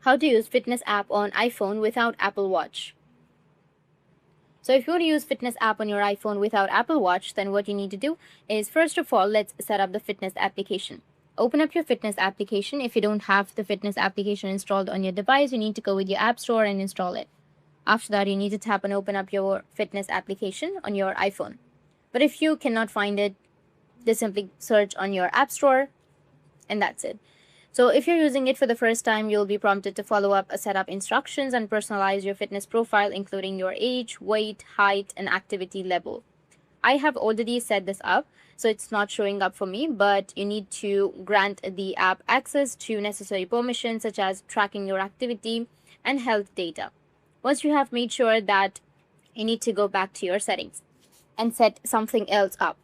How to use fitness app on iPhone without Apple Watch. So if you want to use fitness app on your iPhone without Apple Watch, then what you need to do is, first of all, let's set up the fitness application. Open up your fitness application. If you don't have the fitness application installed on your device, you need to go with your app store and install it. After that, you need to tap and open up your fitness application on your iPhone. But if you cannot find it, just simply search on your app store, and that's it. So if you're using it for the first time, you'll be prompted to follow up a setup instructions and personalize your fitness profile, including your age, weight, height, and activity level. I have already set this up, so it's not showing up for me, but you need to grant the app access to necessary permissions such as tracking your activity and health data. Once you have made sure that, you need to go back to your settings and set something else up.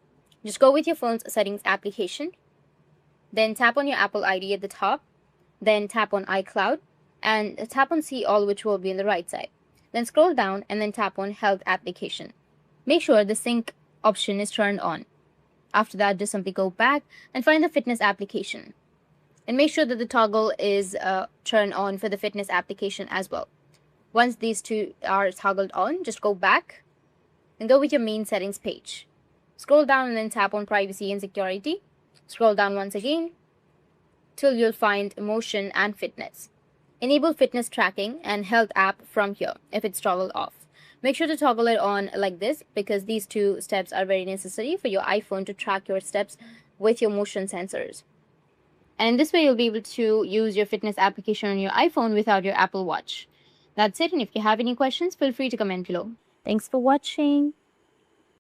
Just go with your phone's settings application, then tap on your Apple ID at the top, then tap on iCloud, and tap on See All, which will be on the right side. Then scroll down and then tap on Health Application. Make sure the sync option is turned on. After that, just simply go back and find the fitness application. And make sure that the toggle is turned on for the fitness application as well. Once these two are toggled on, just go back and go with your main settings page. Scroll down and then tap on Privacy and Security. Scroll down once again till you'll find Motion and Fitness. Enable fitness tracking and health app from here if it's toggled off. Make sure to toggle it on like this, because these two steps are very necessary for your iPhone to track your steps with your motion sensors. And in this way, you'll be able to use your fitness application on your iPhone without your Apple Watch. That's it. And if you have any questions, feel free to comment below. Thanks for watching.